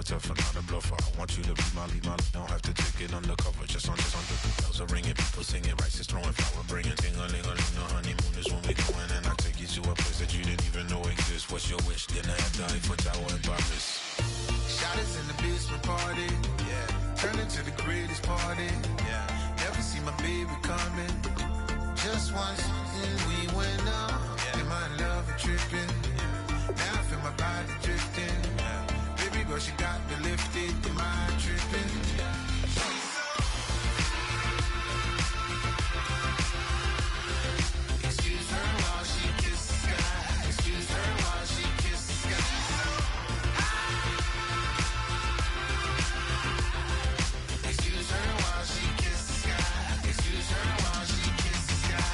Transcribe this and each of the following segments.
tough and not a bluffer. I want you to be my lead, don't have to take it undercover. Just under the bells are ringing, people singing, rice is throwing, flower bringing. Ting-a-ling-a-ling, the honeymoon is when we going, and I take you to a place that you didn't even know exists. What's your wish? Dinner at the Eiffel Tower in Paris. Shot us in the basement party, yeah. Turn into the greatest party, yeah. Never see my baby coming. Just once, and we went up, yeah. And my love a tripping, yeah. Now I feel my body drifting, yeah. Baby girl, she got me lifted, the mind tripping, yeah. Excuse her while she kisses the sky. Excuse her while she kisses the sky. Excuse her while she kisses the sky. Excuse her while she kisses the sky.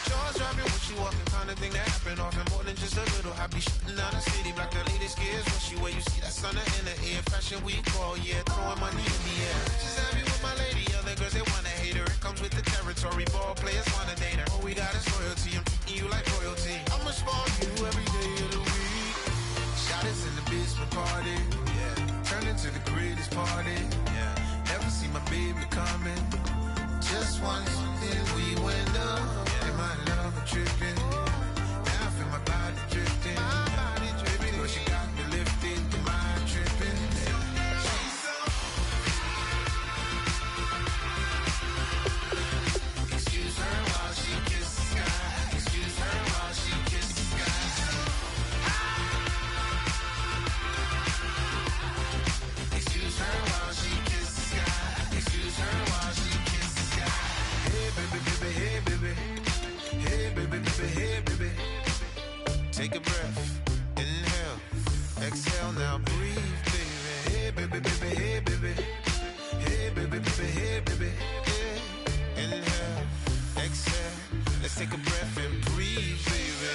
Jaws dropping when she walking, kind of thing that happen often. More than just a little. I be shooting down the city, block the latest gears. When she where you see that sun in the air. Fashion week all year, throwing money in the air. She's happy with my lady, other girls they wanna hate her. It comes with the territory, ball players wanna date her. All we got is loyalty, I'm treating you like royalty. I'ma spoil you every day of the week. Shot us in the basement party, yeah. Turn into the greatest party, yeah. Never see my baby coming. Just once, then we went up, yeah. And my love a tripping. Now I feel my body drifting. My body dripping. Girl, she got me lifted, the mind tripping. Excuse her while she kisses the sky. Excuse her while she kisses the sky. Excuse her while she kisses the sky. Excuse her while she kisses the sky. Hey baby, baby, hey baby. Hey baby, baby, hey baby. Take a breath, inhale, exhale, now breathe, baby. Hey baby, baby, hey baby. Hey baby, baby, hey baby. Yeah. Inhale, exhale, let's take a breath and breathe, baby.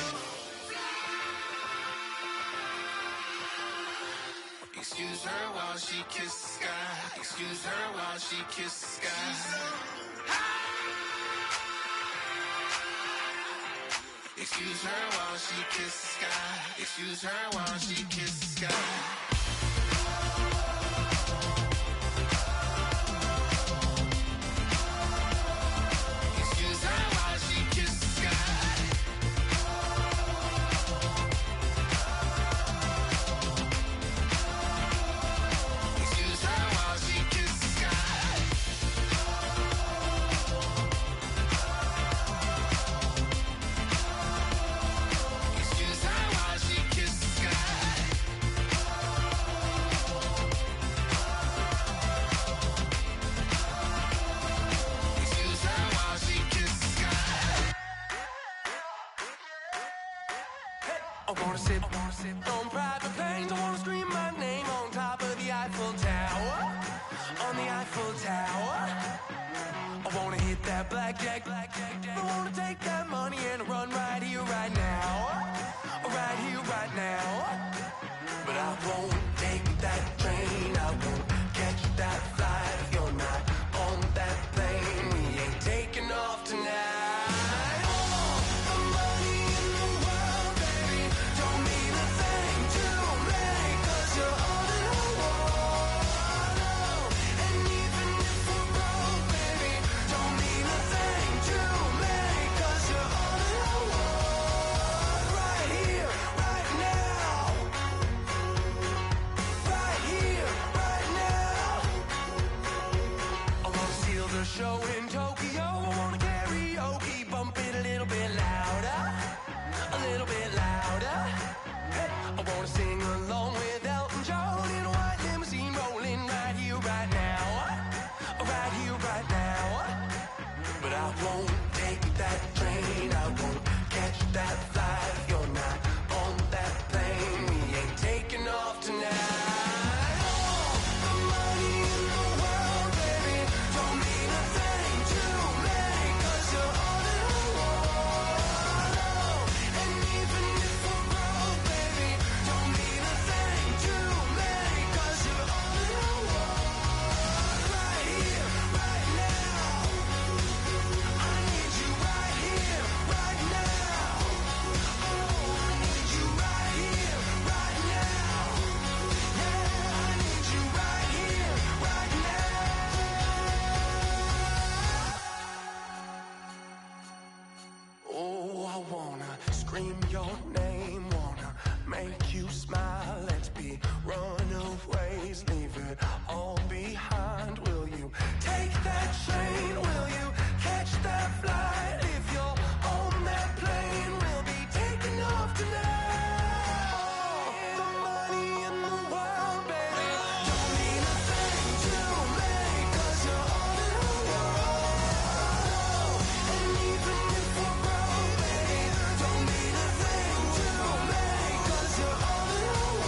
Excuse her while she kisses the sky. Excuse her while she kisses the sky. Excuse her while she kisses the sky. Excuse her while she kisses the sky. Excuse her while she kisses the sky. Excuse her while she kisses the sky. Excuse her while she kisses the sky. Excuse her while she kisses the sky. I wanna sit on private planes. I wanna scream my name on top of the Eiffel Tower. On the Eiffel Tower. I wanna hit that blackjack. I wanna take that money and run right here, right now. Right here, right now. But I won't take that train. I won't catch that flight if you're not on that plane. We ain't taking off tonight. All the money in the world, baby, don't mean a thing to me, 'cause you're all that I want. And even if we're broke, baby, don't mean a thing to me, 'cause you're all that I want. Right here, right now. Right here, right now. I wanna steal the show in Tokyo. I wanna karaoke, bump it a little bit louder. A little bit louder. Hey, I wanna sing along with Elton John in a white limousine rolling right here, right now. Right here, right now. But I won't take that train. I won't catch that flight if you're not on that plane. We ain't taking off tonight. All the money in the world, baby, don't mean a thing to me, 'cause you're all that I want. And even if we're broke, baby, don't mean a thing to me, 'cause you're all that I want. Right here, right now. I need you right here, right now. scream your name, wanna make you smile. Let's be runaways, leave it all behind. Will you take that train? Will you catch that flight? If you're on that plane, we'll be taking off tonight. All the money in the world, baby, don't mean a thing to me, 'cause you're all in your own. And even if we're broke, baby, don't mean a thing to me, 'cause you're all in your own.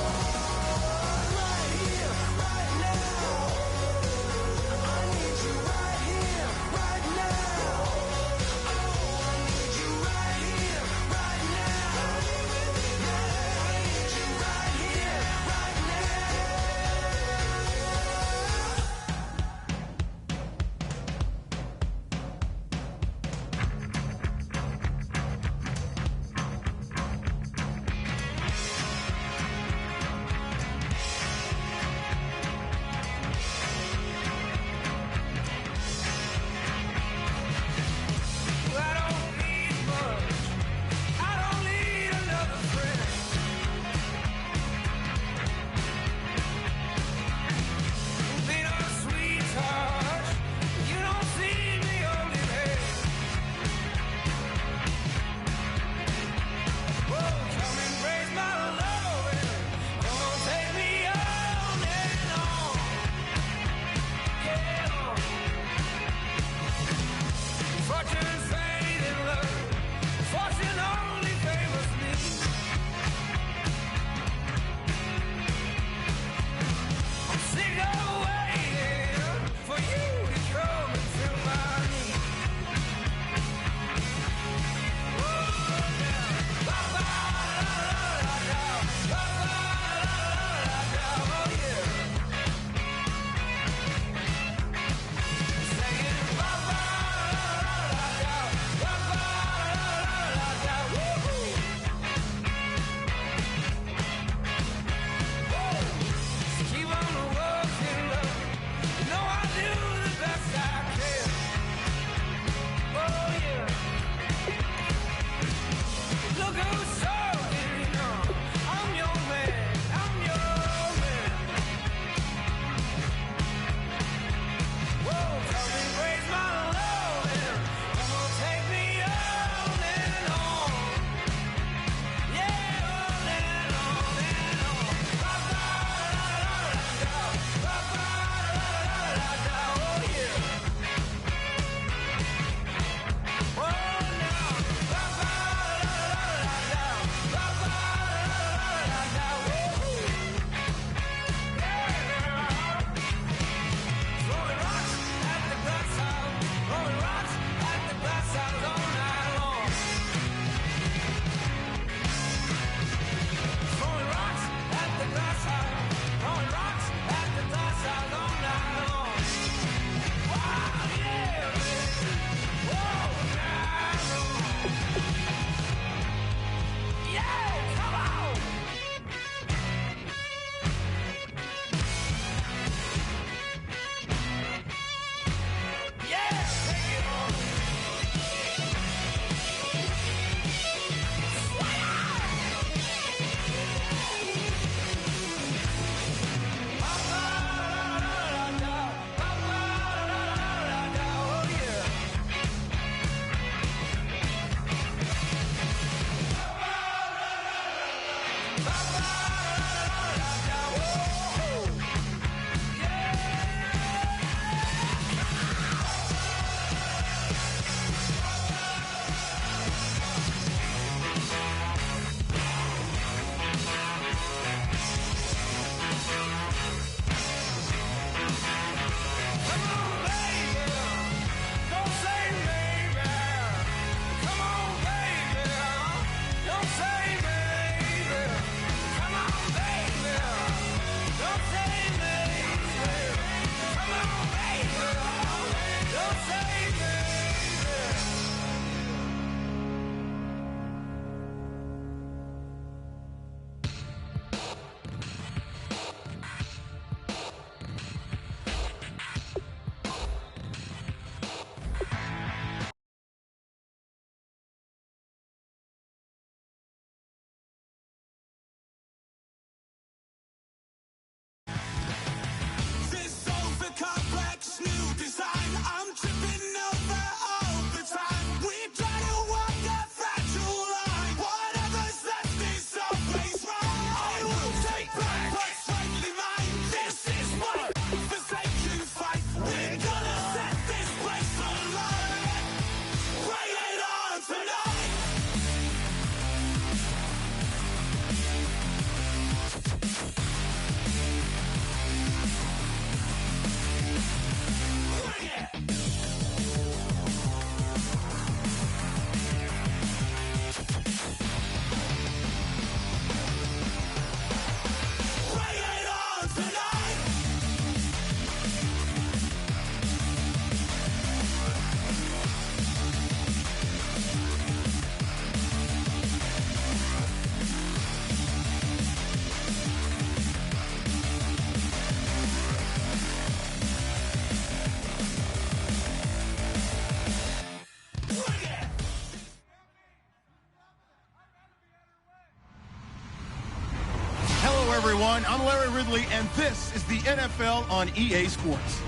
everyone. I'm Larry Ridley, and this is the NFL on EA Sports.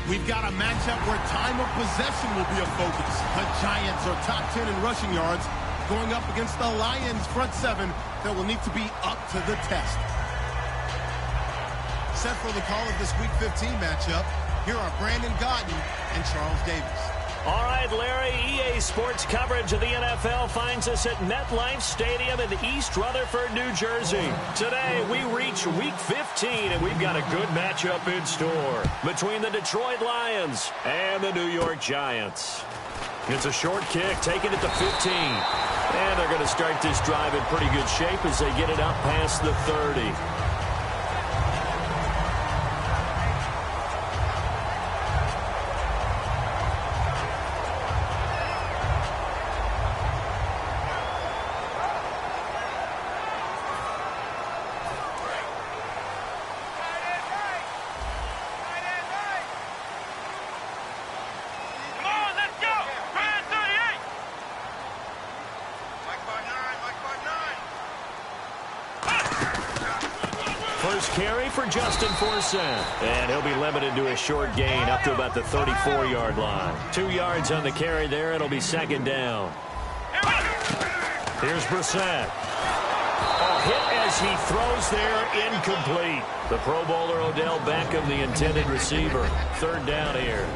We've got a matchup where time of possession will be a focus. The Giants are top 10 in rushing yards, going up against the Lions front seven that will need to be up to the test. Set for the call of this Week 15 matchup, here are Brandon Gaudin and Charles Davis. All right, Larry, EA Sports coverage of the NFL finds us at MetLife Stadium in East Rutherford, New Jersey. Today, we reach Week 15, and we've got a good matchup in store between the Detroit Lions and the New York Giants. It's a short kick, taken at the 15. And they're going to start this drive in pretty good shape as they get it up past the 30. First carry for Justin Forsett. And he'll be limited to a short gain up to about the 34-yard line. 2 yards on the carry there. It'll be second down. Here's Brissett. A hit as he throws there, incomplete. The Pro Bowler Odell Beckham, the intended receiver. Third down here.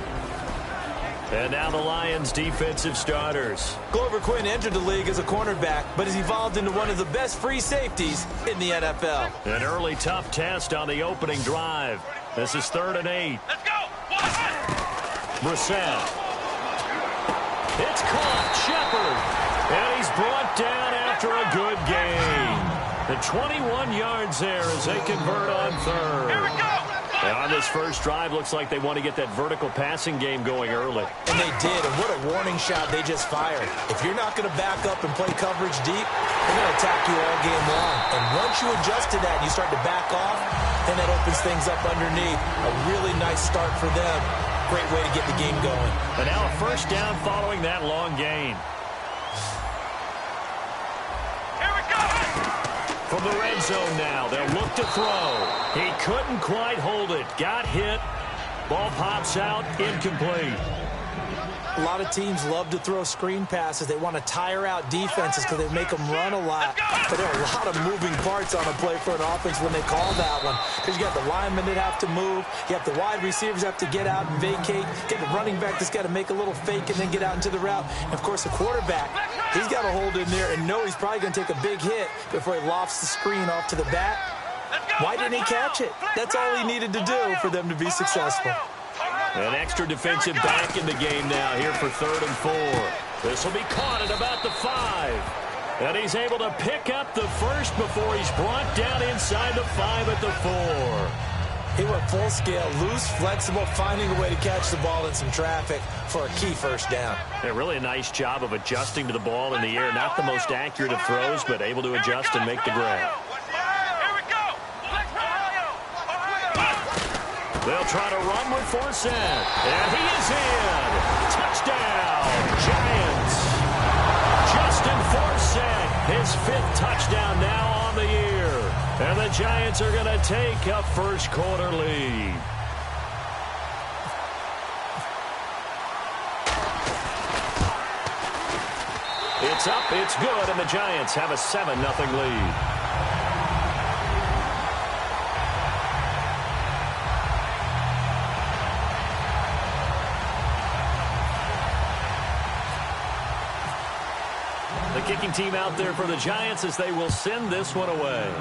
And now the Lions defensive starters. Glover Quinn entered the league as a cornerback, but has evolved into one of the best free safeties in the NFL. An early tough test on the opening drive. This is 3rd and 8. Let's go! Brissett. It's caught. Shepard. And he's brought down after a good gain. The 21 yards there as they convert on 3rd. Here we go! And on this first drive, looks like they want to get that vertical passing game going early. And they did, and what a warning shot they just fired. If you're not going to back up and play coverage deep, they're going to attack you all game long. And once you adjust to that and you start to back off, then that opens things up underneath. A really nice start for them. Great way to get the game going. And now a first down following that long gain. From the red zone now, they'll look to throw. He couldn't quite hold it. Got hit. Ball pops out, incomplete. A lot of teams love to throw screen passes. They want to tire out defenses because they make them run a lot. But there are a lot of moving parts on a play for an offense when they call that one. Because you got the linemen that have to move. You have the wide receivers have to get out and vacate. You get the running back that's got to make a little fake and then get out into the route. And, of course, the quarterback, he's got to hold in there and know he's probably going to take a big hit before he lofts the screen off to the back. Why didn't he catch it? That's all he needed to do for them to be successful. An extra defensive back in the game now here for 3rd and 4. This will be caught at about the 5. And he's able to pick up the first before he's brought down inside the 5 at the 4. He went full scale, loose, flexible, finding a way to catch the ball in some traffic for a key first down. Yeah, really a nice job of adjusting to the ball in the air. Not the most accurate of throws, but able to adjust and make the grab. They'll try to run with Forsett. And he is in. Touchdown, Giants. Justin Forsett, his 5th touchdown now on the year. And the Giants are going to take a first quarter lead. It's up, it's good, and the Giants have a 7-0 lead. The kicking team out there for the Giants as they will send this one away.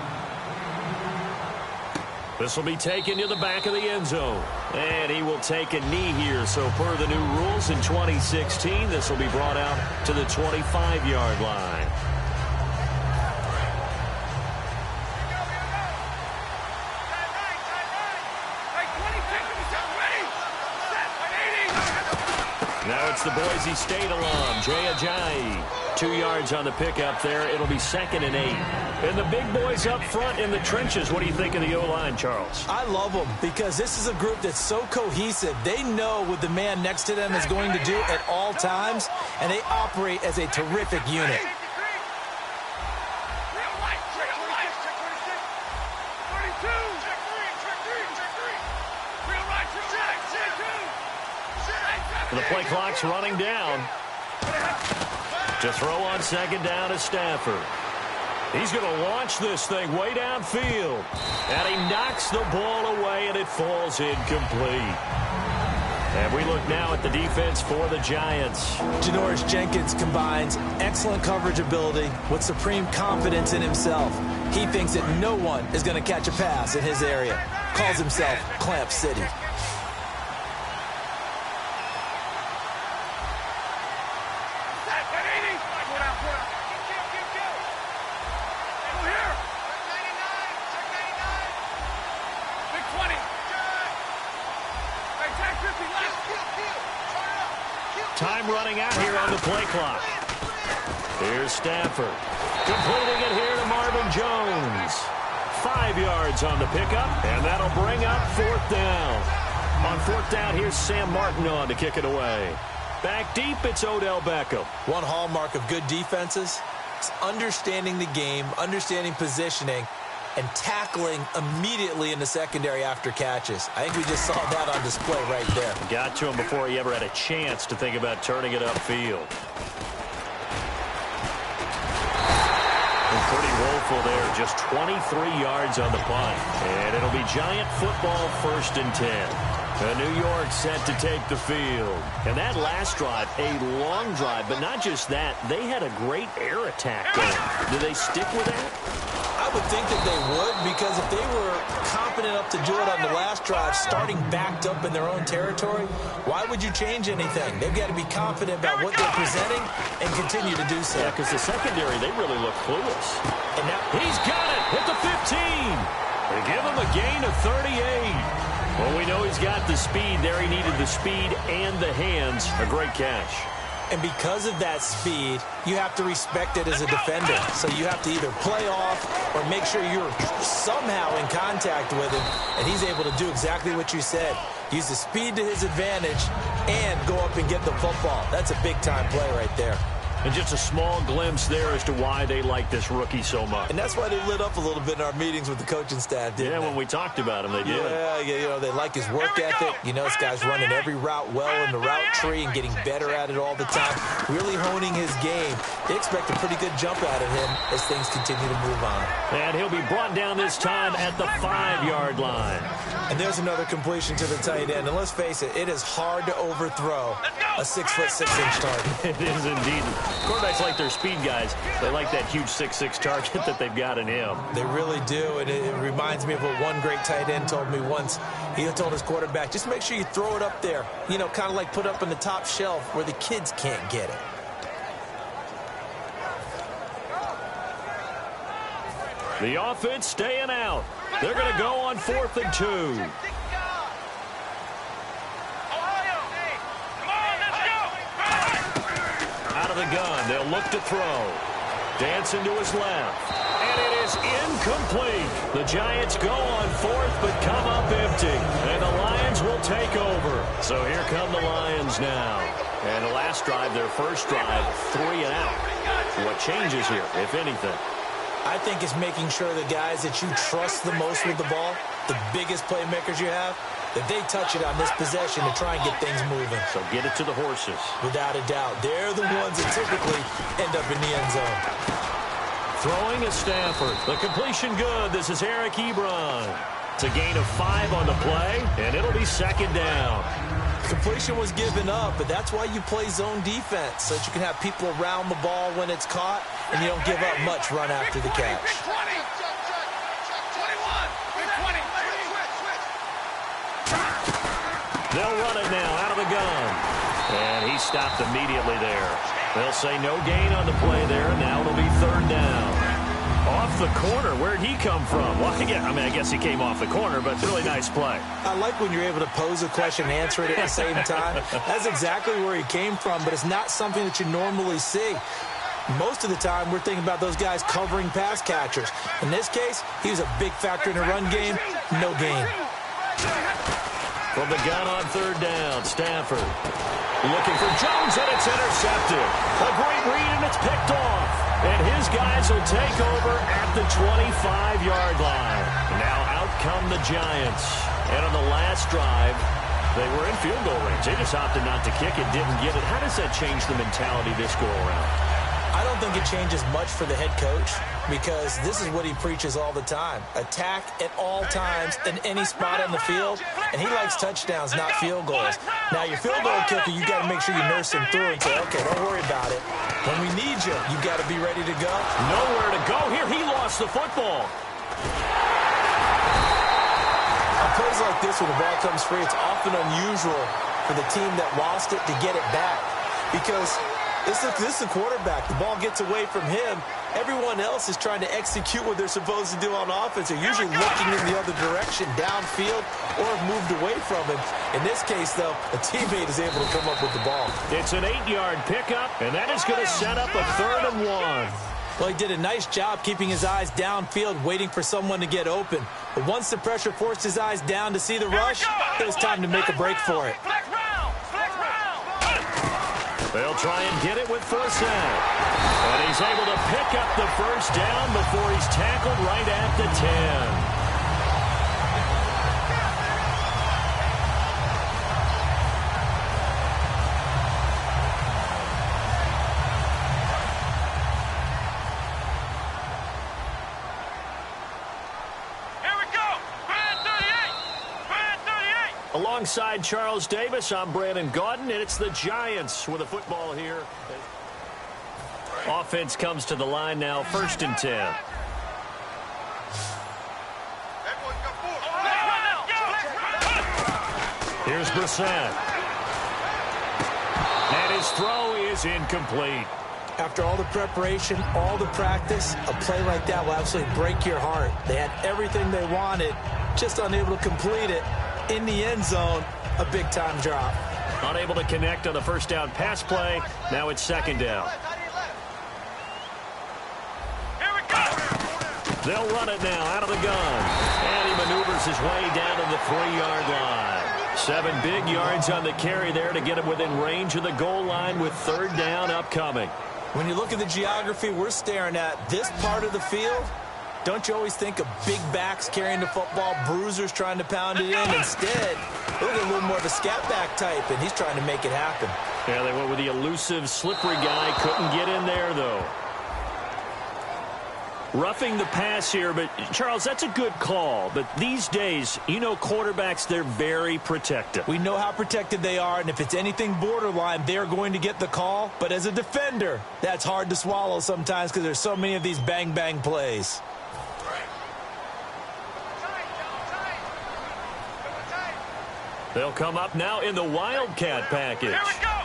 This will be taken to the back of the end zone. And he will take a knee here. So per the new rules in 2016, this will be brought out to the 25-yard line. Now it's the Boise State alum, Jay Ajayi. 2 yards on the pickup there. It'll be 2nd and 8. And the big boys up front in the trenches. What do you think of the O-line, Charles? I love them because this is a group that's so cohesive. They know what the man next to them is going to do at all times, and they operate as a terrific unit. The play clock's running down. To throw on second down is Stafford. He's going to launch this thing way downfield. And he knocks the ball away, and it falls incomplete. And we look now at the defense for the Giants. Janoris Jenkins combines excellent coverage ability with supreme confidence in himself. He thinks that no one is going to catch a pass in his area. Calls himself Clamp City. Time running out here on the play clock. Here's Stafford. Completing it here to Marvin Jones. 5 yards on the pickup, and that'll bring up fourth down. On fourth down, here's Sam Martin on to kick it away. Back deep, it's Odell Beckham. One hallmark of good defenses is understanding the game, understanding positioning, and tackling immediately in the secondary after catches. I think we just saw that on display right there. Got to him before he ever had a chance to think about turning it upfield. And pretty woeful there, just 23 yards on the punt. And it'll be Giant football 1st and 10. New York set to take the field. And that last drive, a long drive, but not just that, they had a great air attack going. Do they stick with that? I would think that they would, because if they were confident enough to do it on the last drive, starting backed up in their own territory, why would you change anything? They've got to be confident about what they're presenting and continue to do so. Yeah, because the secondary, they really look clueless. And now he's got it at the 15. They give him a gain of 38. Well, we know he's got the speed there. He needed the speed and the hands. A great catch. And because of that speed, you have to respect it as a defender. So you have to either play off or make sure you're somehow in contact with him. And he's able to do exactly what you said. Use the speed to his advantage and go up and get the football. That's a big-time play right there. And just a small glimpse there as to why they like this rookie so much. And that's why they lit up a little bit in our meetings with the coaching staff, didn't they? When we talked about him, they did. Yeah, you know, they like his work ethic. You know, this guy's running every route well in the route tree and getting better at it all the time, really honing his game. They expect a pretty good jump out of him as things continue to move on. And he'll be brought down this time at the 5-yard line. And there's another completion to the tight end. And let's face it, it is hard to overthrow a 6'6" target. It is indeed. Quarterbacks like their speed guys. They like that huge 6'6" target that they've got in him. They really do, and it reminds me of what one great tight end told me once. He told his quarterback, just make sure you throw it up there. You know, kind of like put up on the top shelf where the kids can't get it. The offense staying out. They're going to go on 4th and 2. The gun. They'll look to throw. Dancing to his left. And it is incomplete. The Giants go on 4th but come up empty. And the Lions will take over. So here come the Lions now. And the last drive, their first drive, 3 and out. What changes here, if anything? I think it's making sure the guys that you trust the most with the ball, the biggest playmakers you have, that they touch it on this possession to try and get things moving. So get it to the horses. Without a doubt. They're the ones that typically end up in the end zone. Throwing is Stafford. The completion good. This is Eric Ebron. It's a gain of 5 on the play, and it'll be 2nd down. Completion was given up, but that's why you play zone defense, so that you can have people around the ball when it's caught, and you don't give up much run after the catch. They'll run it now out of the gun. And he stopped immediately there. They'll say no gain on the play there, and now it'll be 3rd down. Off the corner. Where'd he come from? Well, yeah, I guess he came off the corner, but really nice play. I like when you're able to pose a question and answer it at the same time. That's exactly where he came from, but it's not something that you normally see. Most of the time, we're thinking about those guys covering pass catchers. In this case, he was a big factor in the run game. No gain. From the gun on 3rd down, Stafford looking for Jones, and it's intercepted. A great read, and it's picked off. And his guys will take over at the 25-yard line. Now out come the Giants. And on the last drive, They were in field goal range. They just opted not to kick it, didn't get it. How does that change the mentality this go around? I don't think it changes much for the head coach because this is what he preaches all the time. Attack at all times in any spot on the field, and he likes touchdowns, not field goals. Now, your field goal kicker, you got to make sure you nurse him through and say, okay, don't worry about it. When we need you, you got to be ready to go. Nowhere to go here. He lost the football. On plays like this, when the ball comes free, it's often unusual for the team that lost it to get it back because this is the quarterback. The ball gets away from him. Everyone else is trying to execute what they're supposed to do on offense. They're usually looking in the other direction, downfield, or have moved away from him. In this case, though, a teammate is able to come up with the ball. It's an 8-yard pickup, and that is going to set up a 3rd and 1. Well, he did a nice job keeping his eyes downfield, waiting for someone to get open. But once the pressure forced his eyes down to see the rush, it was time to make a break for it. They'll try and get it with Forsett. And he's able to pick up the first down before he's tackled right at the 10. Alongside Charles Davis, I'm Brandon Gaudin, and it's the Giants with the football here. Offense comes to the line now, 1st and 10. Here's Brissett. And his throw is incomplete. After all the preparation, all the practice, a play like that will absolutely break your heart. They had everything they wanted, just unable to complete it. In the end zone, a big-time drop. Unable to connect on the first down pass play. Now it's 2nd down. They'll run it now out of the gun. And he maneuvers his way down to the 3-yard line. 7 big yards on the carry there to get him within range of the goal line with 3rd down upcoming. When you look at the geography we're staring at, this part of the field, don't you always think of big backs carrying the football, bruisers trying to pound it in? Instead, look at a little more of a scat back type, and he's trying to make it happen. Yeah, they went with the elusive, slippery guy. Couldn't get in there, though. Roughing the pass here, but, Charles, that's a good call. But these days, you know quarterbacks, they're very protective. We know how protected they are, and if it's anything borderline, they're going to get the call. But as a defender, that's hard to swallow sometimes because there's so many of these bang-bang plays. They'll come up now in the Wildcat package. Here we go.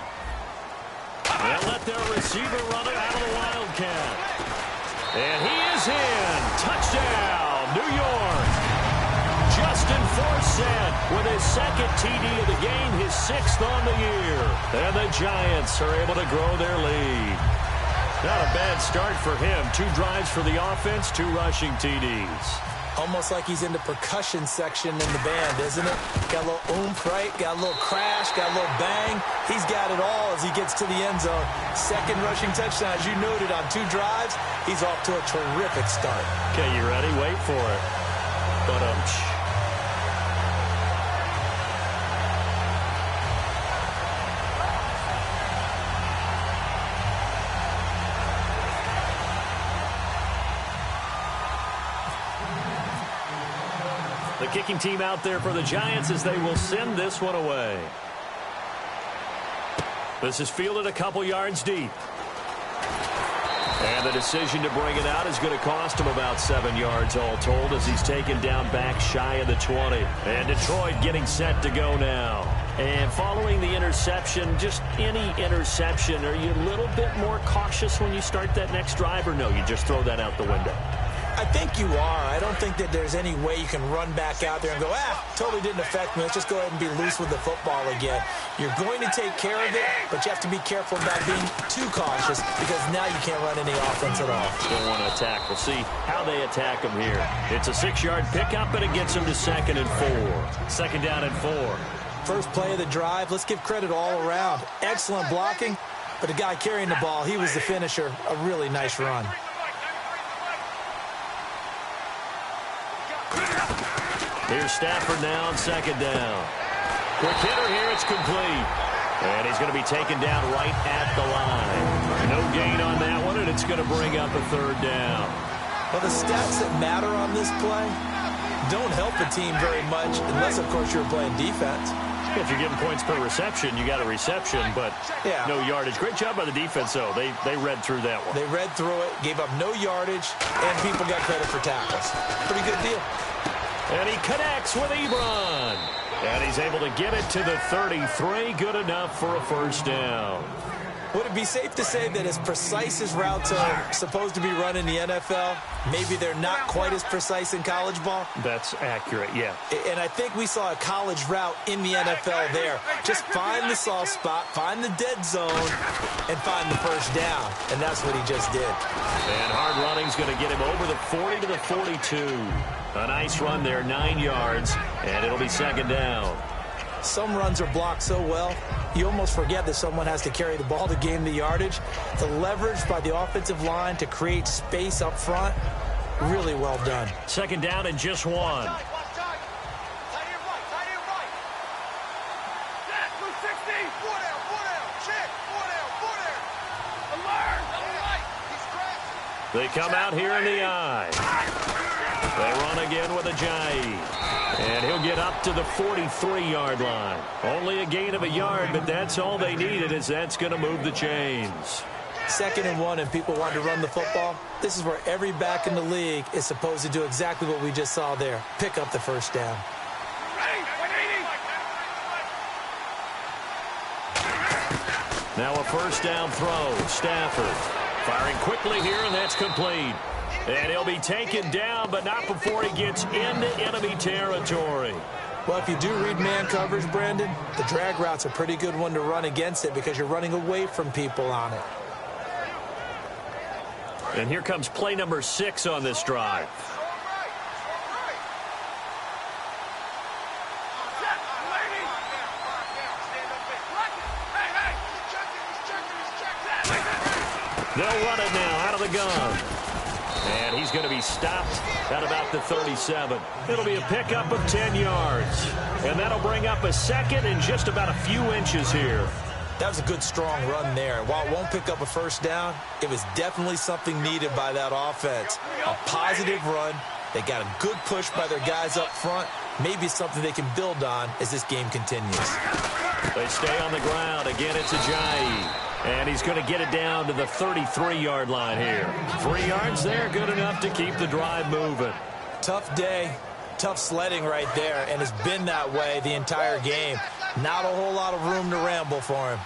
They'll let their receiver run it out of the Wildcat. And he is in. Touchdown, New York. Justin Forsett with his 2nd TD of the game, his 6th on the year. And the Giants are able to grow their lead. Not a bad start for him. 2 drives for the offense, 2 rushing TDs. Almost like he's in the percussion section in the band, isn't it? Got a little oomph, right? Got a little crash, got a little bang. He's got it all as he gets to the end zone. 2nd rushing touchdown, as you noted, on 2 drives. He's off to a terrific start. Okay, you ready? Wait for it. But the kicking team out there for the Giants as they will send this one away. This is fielded a couple yards deep. And the decision to bring it out is going to cost him about 7 yards all told as he's taken down back shy of the 20. And Detroit getting set to go now. And following the interception, just any interception, are you a little bit more cautious when you start that next drive, or no, you just throw that out the window? I think you are. I don't think that there's any way you can run back out there and go, totally didn't affect me. Let's just go ahead and be loose with the football again. You're going to take care of it, but you have to be careful about being too cautious because now you can't run any offense at all. Don't want to attack. We'll see how they attack them here. It's a 6-yard pickup, but it gets them to 2nd and 4. 2nd down and 4. First play of the drive. Let's give credit all around. Excellent blocking, but the guy carrying the ball, he was the finisher. A really nice run. Here's Stafford now on 2nd down. Quick hitter here. It's complete. And he's going to be taken down right at the line. No gain on that one, and it's going to bring up a third down. Well, the stats that matter on this play don't help a team very much unless, of course, you're playing defense. If you're getting points per reception, you got a reception, but no yardage. Great job by the defense, though. They read through that one. They read through it, gave up no yardage, and people got credit for tackles. Pretty good deal. And he connects with Ebron. And he's able to get it to the 33. Good enough for a first down. Would it be safe to say that as precise as routes are supposed to be run in the NFL, maybe they're not quite as precise in college ball? That's accurate, yeah. And I think we saw a college route in the NFL there. Just find the soft spot, find the dead zone, and find the first down. And that's what he just did. And hard running's going to get him over the 40 to the 42. A nice run there, 9 yards, and it'll be second down. Some runs are blocked so well, you almost forget that someone has to carry the ball to gain the yardage. The leverage by the offensive line to create space up front, really well done. Second down and just one. They come out here in the eye. They run again with Ajayi. And he'll get up to the 43-yard line. Only a gain of a yard, but that's all they needed, as that's going to move the chains. 2nd and 1, and people want to run the football. This is where every back in the league is supposed to do exactly what we just saw there. Pick up the first down. Now a first down throw. Stafford firing quickly here, and that's complete. And he'll be taken down, but not before he gets into enemy territory. Well, if you do read man coverage, Brandon, the drag route's a pretty good one to run against it because you're running away from people on it. And here comes play number 6 on this drive. They'll run it now out of the gun. And he's going to be stopped at about the 37. It'll be a pickup of 10 yards. And that'll bring up a second and just about a few inches here. That was a good, strong run there. While it won't pick up a first down, it was definitely something needed by that offense. A positive run. They got a good push by their guys up front. Maybe something they can build on as this game continues. They stay on the ground. Again, it's Ajayi. And he's going to get it down to the 33-yard line here. 3 yards there, good enough to keep the drive moving. Tough day, tough sledding right there, and it's been that way the entire game. Not a whole lot of room to ramble for him.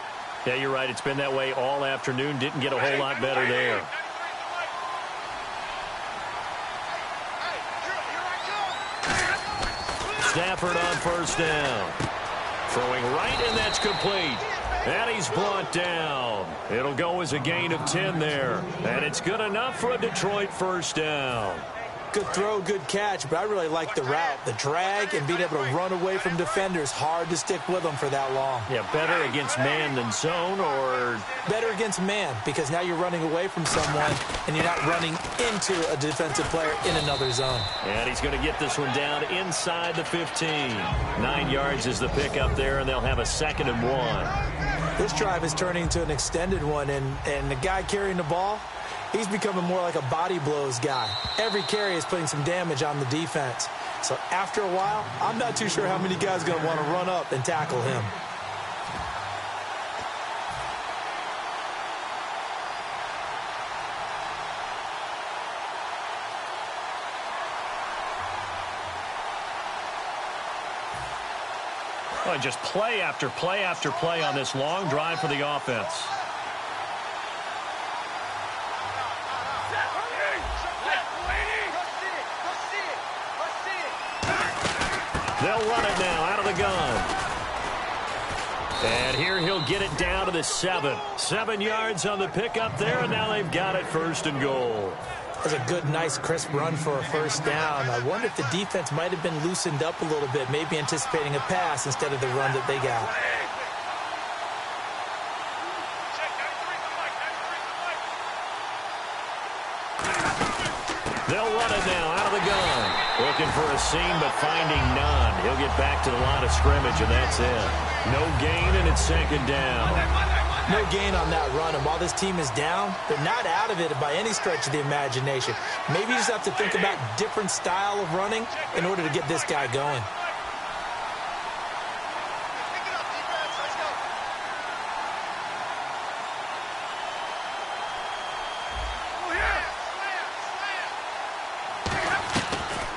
Yeah, you're right. It's been that way all afternoon. Didn't get a whole lot better there. Stafford on first down. Throwing right, and that's complete. And he's brought down. It'll go as a gain of 10 there. And it's good enough for a Detroit first down. Good throw, good catch, but I really like the route. The drag and being able to run away from defenders, hard to stick with them for that long. Yeah, better against man than zone, or? Better against man, because now you're running away from someone and you're not running into a defensive player in another zone. And he's going to get this one down inside the 15. 9 yards is the pickup there, and they'll have a 2nd and 1. This drive is turning into an extended one, and the guy carrying the ball, he's becoming more like a body blows guy. Every carry is putting some damage on the defense. So after a while, I'm not too sure how many guys are going to want to run up and tackle him. Well, just play after play after play on this long drive for the offense. They'll run it now out of the gun. And here he'll get it down to the 7. 7 yards on the pickup there, and now they've got it 1st and goal. That's a good, nice, crisp run for a first down. I wonder if the defense might have been loosened up a little bit, maybe anticipating a pass instead of the run that they got. They'll run it now out of the gun. Looking for a seam, but finding none. He'll get back to the line of scrimmage, and that's it. No gain, and it's second down. No gain on that run, and while this team is down, they're not out of it by any stretch of the imagination. Maybe you just have to think about different style of running in order to get this guy going.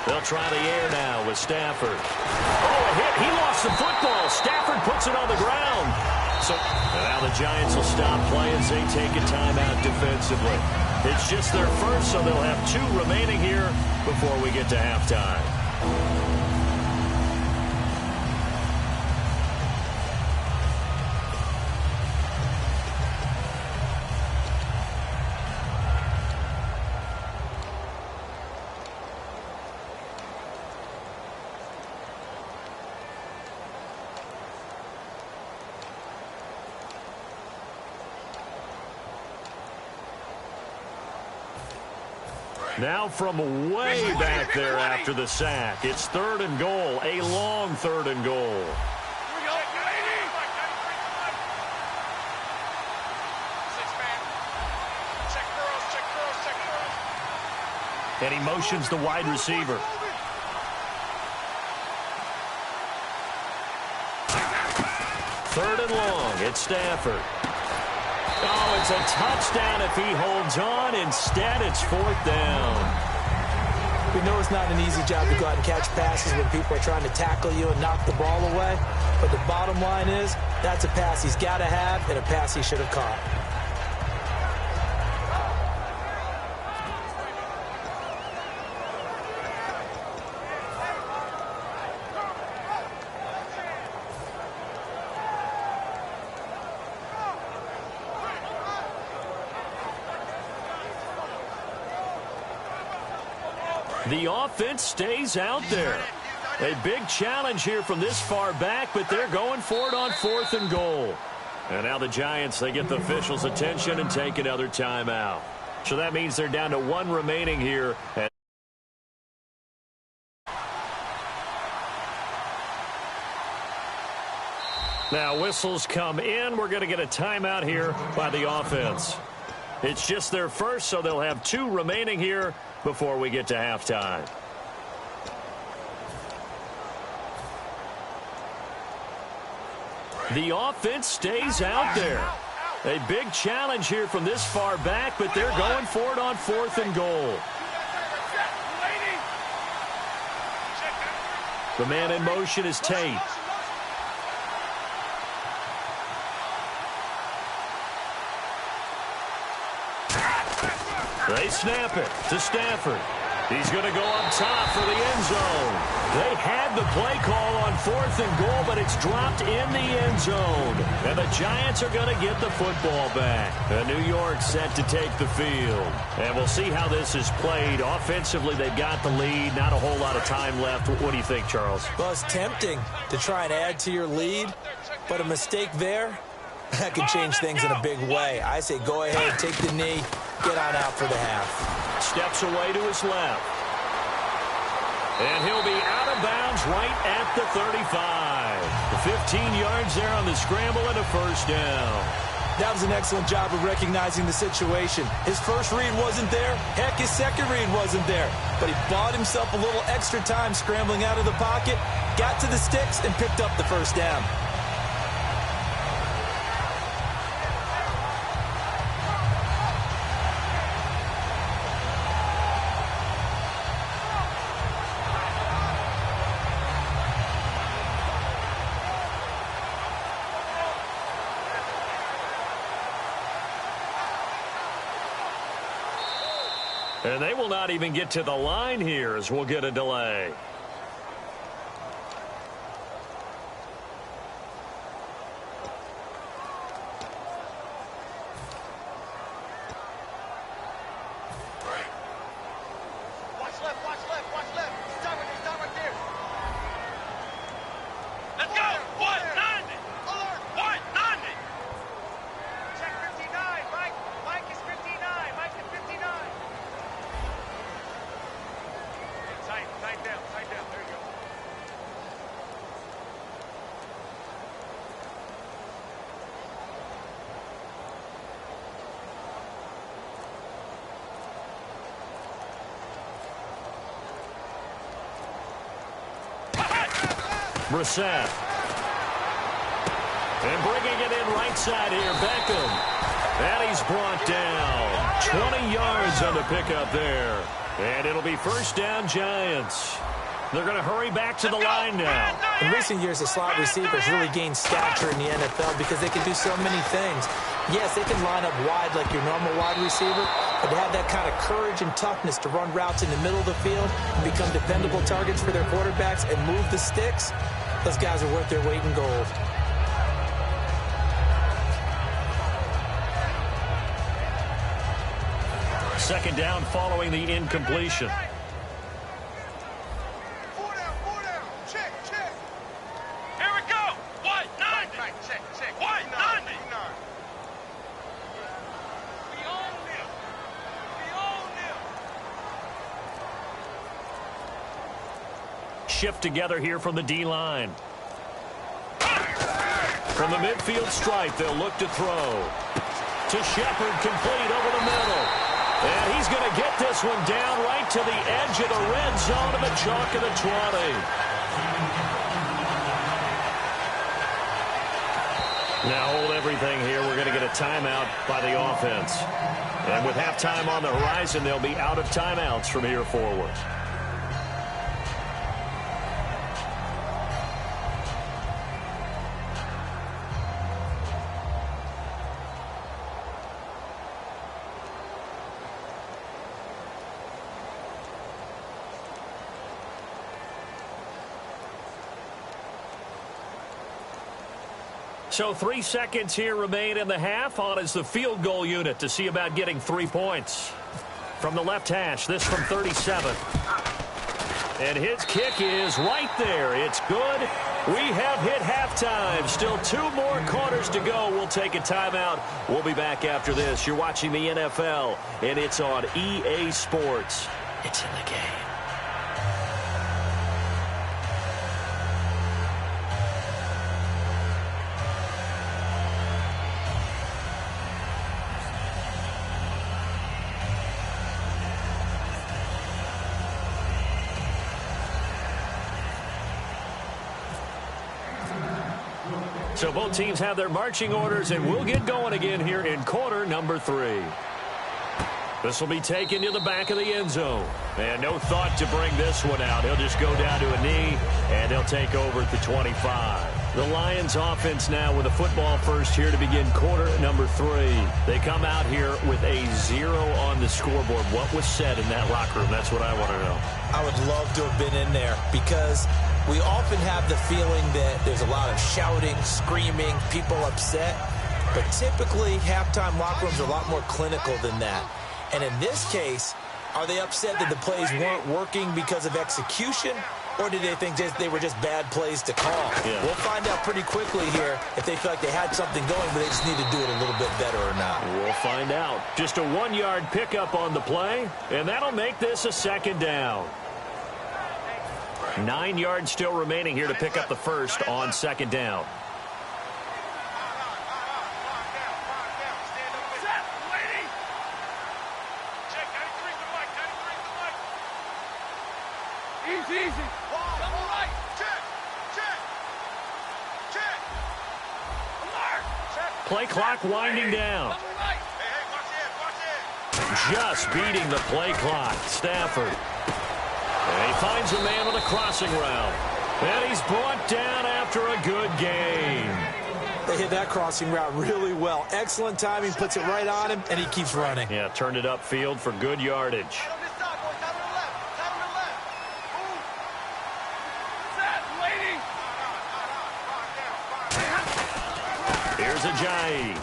They'll try the air now with Stafford. Oh, a hit. He lost the football. Stafford puts it on the ground. So now the Giants will stop playing as they take a timeout defensively. It's just their first, so they'll have 2 remaining here before we get to halftime. Now from way back there after the sack, it's 3rd and goal, a long 3rd and goal. And he motions the wide receiver. Third and long, it's Stafford. Oh, it's a touchdown if he holds on. Instead, it's 4th down. We know it's not an easy job to go out and catch passes when people are trying to tackle you and knock the ball away. But the bottom line is, that's a pass he's got to have and a pass he should have caught. The offense stays out there. A big challenge here from this far back, but they're going for it on 4th and goal. And now the Giants, they get the officials' attention and take another timeout. So that means they're down to 1 remaining here. Now whistles come in. We're going to get a timeout here by the offense. It's just their first, so they'll have 2 remaining here before we get to halftime. The offense stays out there. A big challenge here from this far back, but they're going for it on 4th and goal. The man in motion is Tate. They snap it to Stafford. He's going to go up top for the end zone. They had the play call on 4th and goal, but it's dropped in the end zone. And the Giants are going to get the football back. And New York set to take the field. And we'll see how this is played. Offensively, they've got the lead. Not a whole lot of time left. What do you think, Charles? Well, it's tempting to try and add to your lead, but a mistake there, that could change things in a big way. I say go ahead, take the knee, get on out for the half. Steps away to his left. And he'll be out of bounds right at the 35. 15 yards there on the scramble and a first down. That was an excellent job of recognizing the situation. His first read wasn't there. Heck, his second read wasn't there. But he bought himself a little extra time scrambling out of the pocket, got to the sticks, and picked up the first down. And they will not even get to the line here as we'll get a delay. Brissett. And bringing it in right side here, Beckham. And he's brought down. 20 yards on the pickup there. And it'll be first down, Giants. They're going to hurry back to the line now. In recent years, the slot receivers really gained stature in the NFL because they can do so many things. Yes, they can line up wide like your normal wide receiver, but to have that kind of courage and toughness to run routes in the middle of the field and become dependable targets for their quarterbacks and move the sticks, those guys are worth their weight in gold. Second down following the incompletion. Shift together here from the D-line. From the midfield stripe, they'll look to throw. To Shepard, complete over the middle. And he's going to get this one down right to the edge of the red zone of the chalk of the 20. Now hold everything here. We're going to get a timeout by the offense. And with halftime on the horizon, they'll be out of timeouts from here forward. So 3 seconds here remain in the half. On is the field goal unit to see about getting 3 points. From the left hash, this from 37. And his kick is right there. It's good. We have hit halftime. Still 2 more quarters to go. We'll take a timeout. We'll be back after this. You're watching the NFL, and it's on EA Sports. It's in the game. So both teams have their marching orders, and we'll get going again here in quarter number 3. This will be taken to the back of the end zone. And no thought to bring this one out. He'll just go down to a knee, and they'll take over at the 25. The Lions offense now with a football first here to begin quarter number 3. They come out here with a 0 on the scoreboard. What was said in that locker room? That's what I want to know. I would love to have been in there because we often have the feeling that there's a lot of shouting, screaming, people upset. But typically, halftime locker rooms are a lot more clinical than that. And in this case, are they upset that the plays weren't working because of execution? Or did they think they were just bad plays to call? Yeah. We'll find out pretty quickly here if they feel like they had something going, but they just need to do it a little bit better or not. We'll find out. Just a 1-yard pickup on the play, and that'll make this a second down. 9 yards still remaining here to pick up the first on second down. Easy. Double right. Check. Play clock winding down. Double right. Hey, Just beating the play clock. Stafford. And he finds a man with a crossing route. And he's brought down after a good gain. They hit that crossing route really well. Excellent timing, puts it right on him, and he keeps running. Yeah, turned it upfield for good yardage. Here's Ajayi.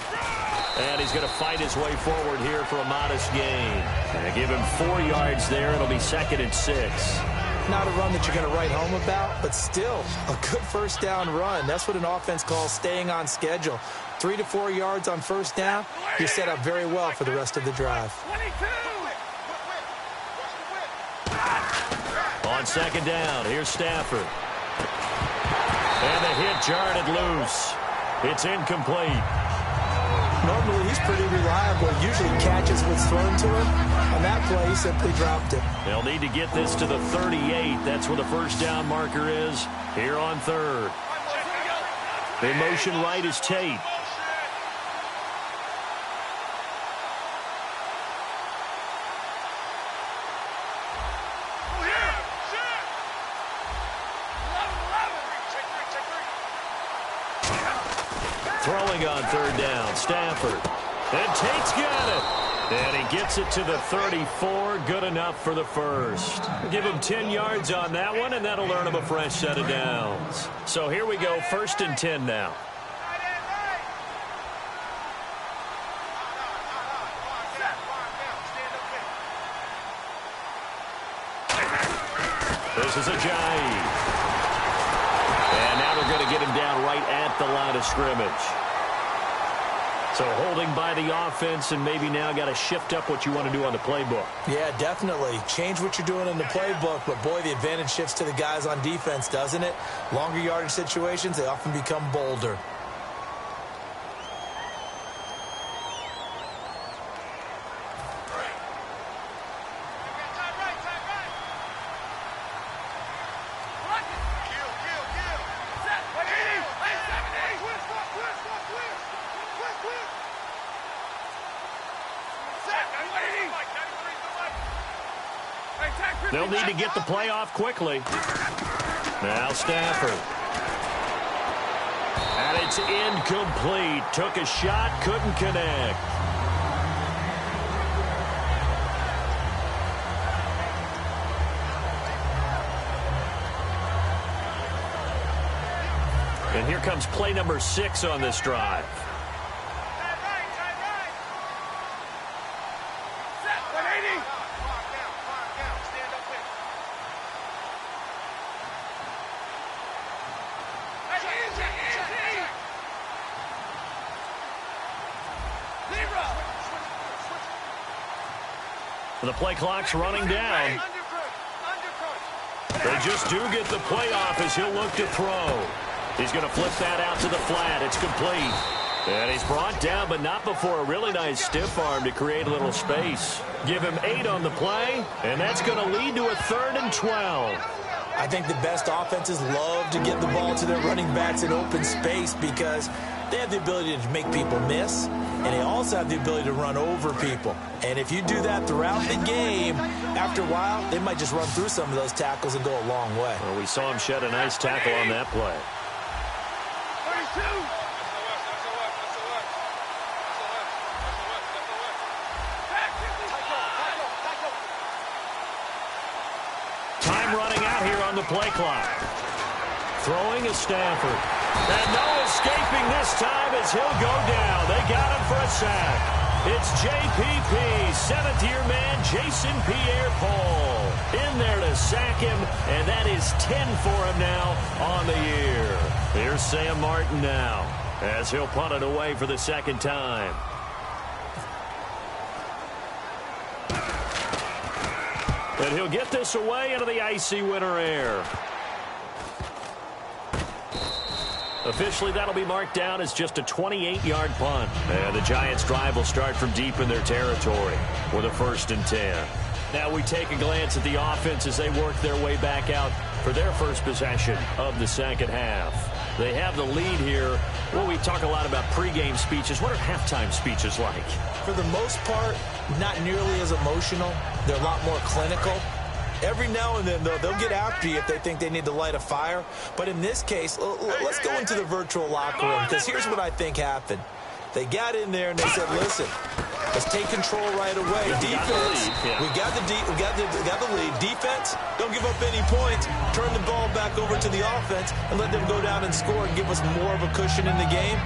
And he's going to fight his way forward here for a modest gain. And give him 4 yards there. It'll be 2nd and 6. Not a run that you're going to write home about, but still a good first down run. That's what an offense calls staying on schedule. 3 to 4 yards on first down. You're set up very well for the rest of the drive. 22. On second down, here's Stafford. And the hit jarred it loose. It's incomplete. Normally, he's pretty reliable. Usually catches what's thrown to him. On that play, he simply dropped it. They'll need to get this to the 38. That's where the first down marker is here on third. In motion right is Tate. Throwing on third down, Stafford. And Tate's got it. And he gets it to the 34. Good enough for the first. Give him 10 yards on that one, and that'll earn him a fresh set of downs. So here we go, 1st and 10 now. This is Ajayi. And now they're going to get him down right at the line of scrimmage. So holding by the offense, and maybe now got to shift up what you want to do on the playbook. Yeah, definitely. Change what you're doing in the playbook, but boy, the advantage shifts to the guys on defense, doesn't it? Longer yardage situations, they often become bolder. They'll need to get the play off quickly. Now Stafford. And it's incomplete. Took a shot, couldn't connect. And here comes play number 6 on this drive. The play clock's running down. They just do get the play off as he'll look to throw. He's going to flip that out to the flat. It's complete. And he's brought down, but not before a really nice stiff arm to create a little space. Give him 8 on the play, and that's going to lead to a 3rd and 12. I think the best offenses love to get the ball to their running backs in open space because they have the ability to make people miss, and they also have the ability to run over people. And if you do that throughout the game, after a while, they might just run through some of those tackles and go a long way. Well, we saw him shed a nice tackle on that play. 32. Time running out here on the play clock. Throwing is Stafford. And no escaping this time as he'll go down. They got him for a sack. It's JPP, 7th-year man Jason Pierre-Paul in there to sack him, and that is 10 for him now on the year. Here's Sam Martin now as he'll punt it away for the 2nd time. And he'll get this away into the icy winter air. Officially, that'll be marked down as just a 28-yard punt. And the Giants' drive will start from deep in their territory with a 1st and 10. Now we take a glance at the offense as they work their way back out for their first possession of the 2nd half. They have the lead here. Well, we talk a lot about pregame speeches. What are halftime speeches like? For the most part, not nearly as emotional. They're a lot more clinical. Every now and then, though, they'll get after you if they think they need to light a fire. But in this case, let's go into the virtual locker room, because here's what I think happened. They got in there and they said, listen, let's take control right away. Defense, we got the lead. Defense, don't give up any points. Turn the ball back over to the offense and let them go down and score and give us more of a cushion in the game.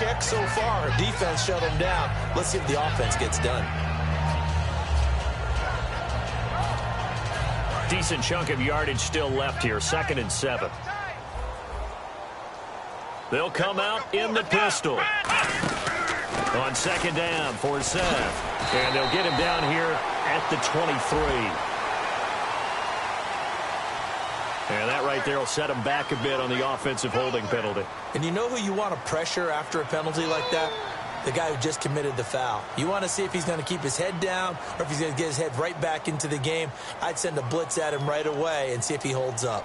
Check so far. Defense shut them down. Let's see if the offense gets done. Decent chunk of yardage still left here. 2nd and 7. They'll come out in the pistol. On 2nd down for Seth. And they'll get him down here at the 23. And that right there will set him back a bit on the offensive holding penalty. And you know who you want to pressure after a penalty like that? the guy who just committed the foul. You want to see if he's going to keep his head down or if he's going to get his head right back into the game. I'd send a blitz at him right away and see if he holds up.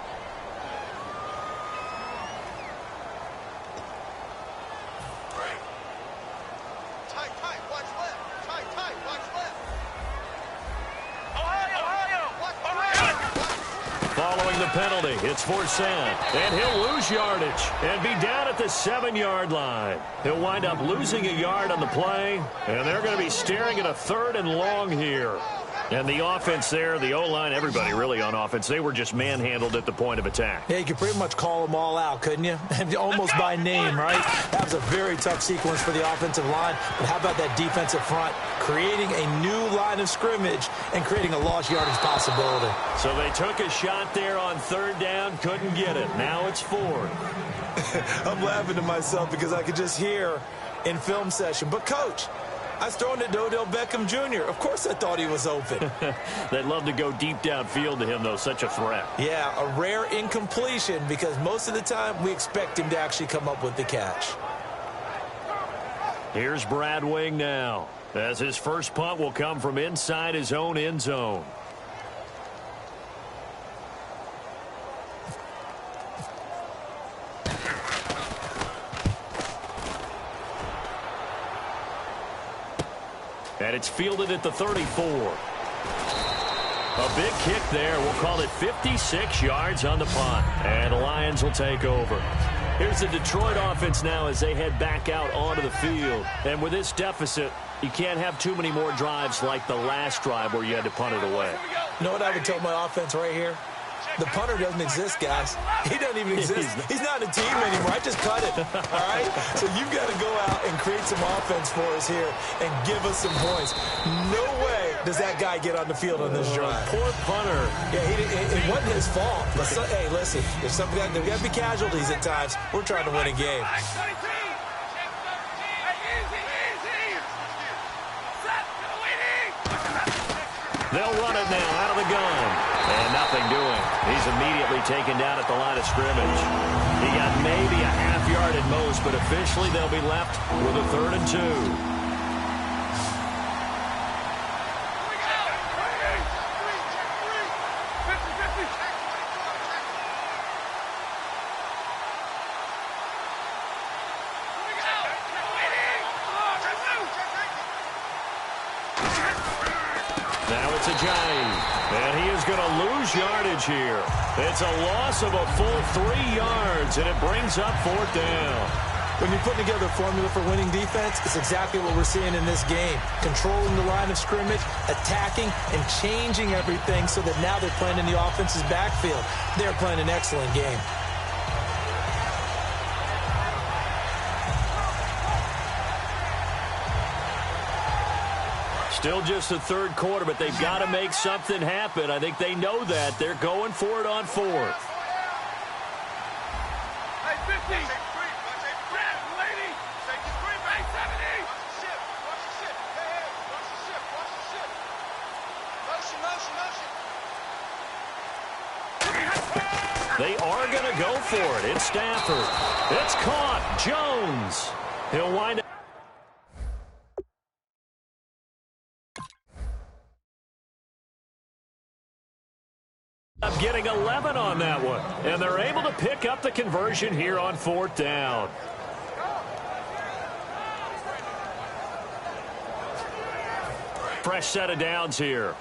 Following the penalty, it's Forsett, and he'll lose yardage and be down at the 7-yard line. He'll wind up losing a yard on the play, and they're going to be staring at a 3rd and long here. And the offense there, the O-line, everybody really on offense, they were just manhandled at the point of attack. Yeah, you could pretty much call them all out, couldn't you? Almost by name, right? That was a very tough sequence for the offensive line. But how about that defensive front creating a new line of scrimmage and creating a lost yardage possibility? So they took a shot there on 3rd down, couldn't get it. Now it's 4th. I'm laughing to myself because I could just hear in film session, but Coach, I was throwing to Odell Beckham Jr. Of course I thought he was open. They'd love to go deep downfield to him, though. Such a threat. Yeah, a rare incompletion because most of the time we expect him to actually come up with the catch. Here's Brad Wing now, as his first punt will come from inside his own end zone. And it's fielded at the 34. A big kick there. We'll call it 56 yards on the punt. And the Lions will take over. Here's the Detroit offense now as they head back out onto the field. And with this deficit, you can't have too many more drives like the last drive where you had to punt it away. You know what I would tell my offense right here? The punter doesn't exist, guys. He doesn't even exist. He's not a team anymore. I just cut it, all right? So you've got to go out and create some offense for us here and give us some points. No way does that guy get on the field on this drive. Poor punter. Yeah, it wasn't his fault. But hey, listen, there's there got to be casualties at times. We're trying to win a game. They'll run it now out of the gun. And nothing doing. He's immediately taken down at the line of scrimmage. He got maybe a half yard at most, but officially they'll be left with a 3rd and 2. Now it's Ajayi, and he is going to lose yardage here. It's a loss of a full 3 yards, and it brings up 4th down. When you put together a formula for winning defense, it's exactly what we're seeing in this game. Controlling the line of scrimmage, attacking, and changing everything so that now they're playing in the offense's backfield. They're playing an excellent game. Still just the 3rd quarter, but they've got to make something happen. I think they know that. They're going for it on 4th. They are going to go for it. It's Stafford. It's caught. Jones. He'll wind up. Getting 11 on that one. And they're able to pick up the conversion here on 4th down. Fresh set of downs here.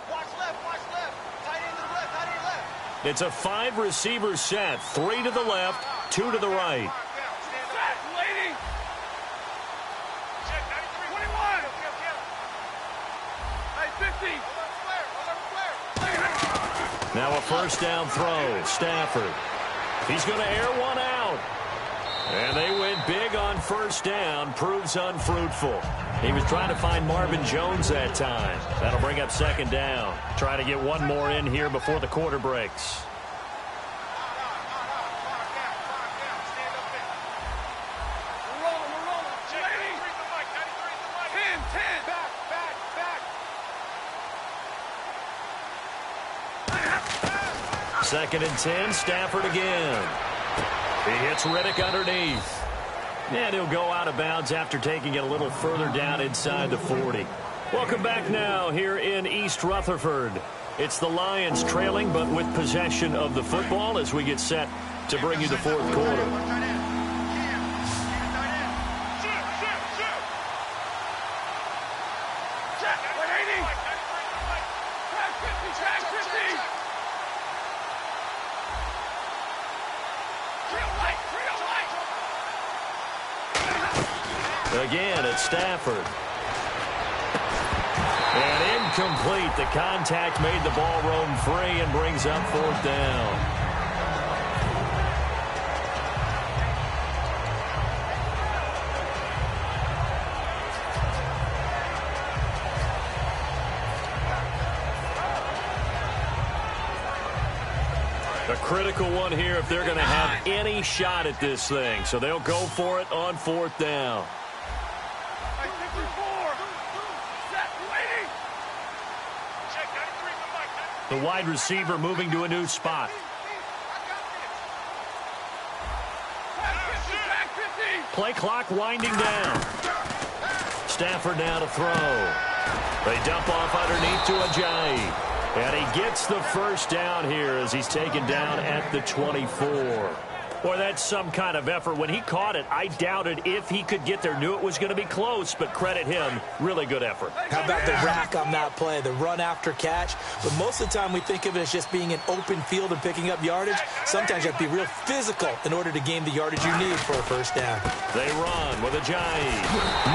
It's a 5-receiver set. 3 to the left, 2 to the right. Now a 1st down throw. Stafford. He's going to air one out. And they went big on 1st down. Proves unfruitful. He was trying to find Marvin Jones that time. That'll bring up 2nd down. Trying to get one more in here before the quarter breaks. Second and 10, Stafford again. He hits Riddick underneath. And he'll go out of bounds after taking it a little further down inside the 40. Welcome back now here in East Rutherford. It's the Lions trailing, but with possession of the football as we get set to bring you the fourth quarter. Again, it's Stafford. And incomplete. The contact made the ball roam free and brings up fourth down. A critical one here if they're going to have any shot at this thing. So they'll go for it on fourth down. The wide receiver moving to a new spot. Play clock winding down. Stafford now to throw. They dump off underneath to Ajayi. And he gets the first down here as he's taken down at the 24. Boy, that's some kind of effort. When he caught it, I doubted if he could get there. Knew it was going to be close, but credit him. Really good effort. How about the rack on that play, the run after catch? But most of the time we think of it as just being an open field and picking up yardage. Sometimes you have to be real physical in order to gain the yardage you need for a first down. They run with Ajayi.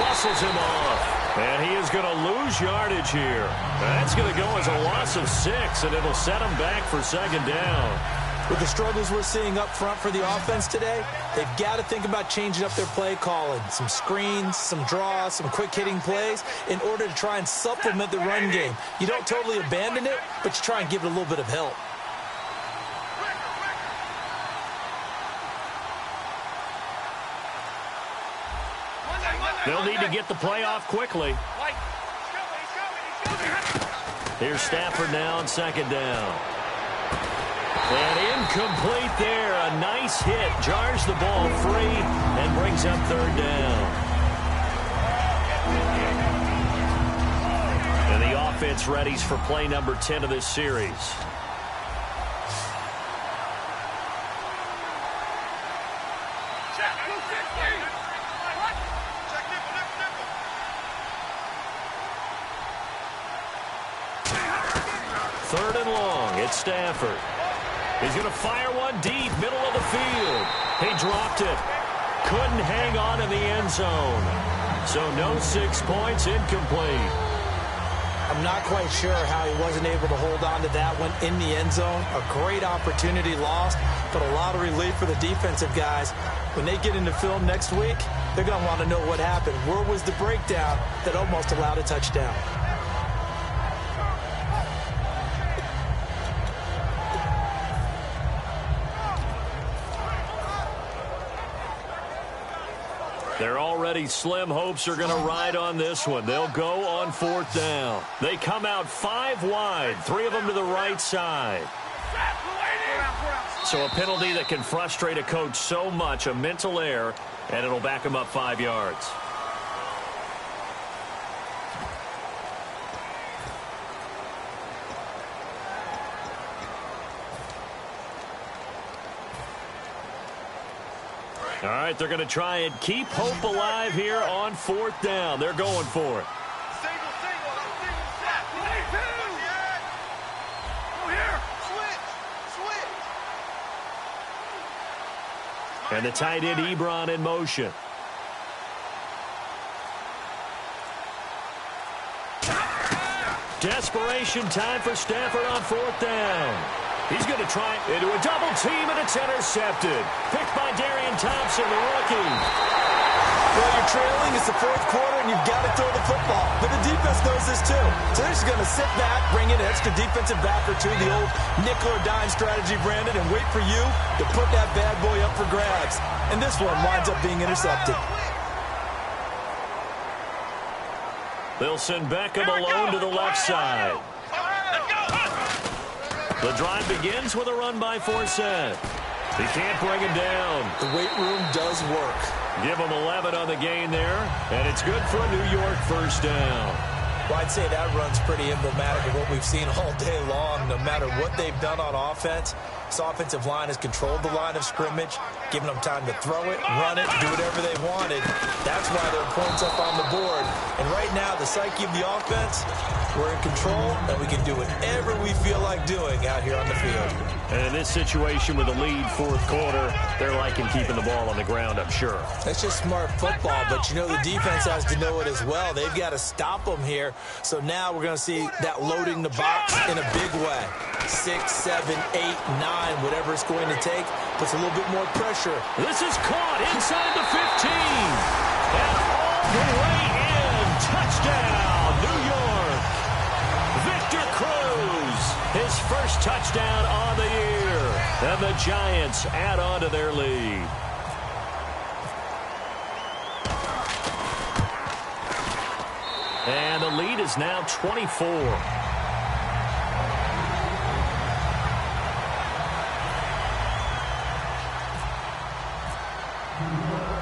Muscles him off. And he is going to lose yardage here. That's going to go as a loss of 6, and it'll set him back for second down. With the struggles we're seeing up front for the offense today, they've got to think about changing up their play calling. Some screens, some draws, some quick-hitting plays in order to try and supplement the run game. You don't totally abandon it, but you try and give it a little bit of help. They'll need to get the play off quickly. Here's Stafford now on second down. And incomplete there. A nice hit. Jars the ball free and brings up third down. And the offense readies for play number 10 of this series. Third and long. It's Stafford. He's going to fire one deep, middle of the field. He dropped it. Couldn't hang on in the end zone. So no 6 points, incomplete. I'm not quite sure how he wasn't able to hold on to that one in the end zone. A great opportunity lost, but a lot of relief for the defensive guys. When they get into film next week, they're going to want to know what happened. Where was the breakdown that almost allowed a touchdown? Their already slim hopes are going to ride on this one. They'll go on fourth down. They come out 5 wide, 3 of them to the right side. So a penalty that can frustrate a coach so much, a mental error, and it'll back him up 5 yards. All right, they're going to try and keep hope alive here on fourth down. They're going for it. And the tight end Ebron in motion. Desperation time for Stafford on fourth down. He's going to try into a double team, and it's intercepted. Picked by Darian Thompson, the rookie. Well, you're trailing. It's the fourth quarter, and you've got to throw the football. But the defense knows this, too. So they're just going to sit back, bring in an extra defensive back or two, the old nickel or dime strategy, Brandon, and wait for you to put that bad boy up for grabs. And this one winds up being intercepted. They'll send Beckham alone to the left side. The drive begins with a run by Forsett. He can't bring him down. The weight room does work. Give them 11 on the gain there, and it's good for a New York first down. Well, I'd say that run's pretty emblematic of what we've seen all day long. No matter what they've done on offense, this offensive line has controlled the line of scrimmage, giving them time to throw it, run it, do whatever they wanted. That's why there are points up on the board. And right now, the psyche of the offense, we're in control, and we can do whatever we feel like doing out here on the field. And in this situation with a lead fourth quarter, they're liking keeping the ball on the ground, I'm sure. That's just smart football, but you know the defense has to know it as well. They've got to stop them here. So now we're going to see that loading the box in a big way. 6, 7, 8, 9, whatever it's going to take, puts a little bit more pressure. This is caught inside the 15. And all the way in. Touchdown, New York. Victor Cruz, his first touchdown on the year. And the Giants add on to their lead. And the lead is now 24.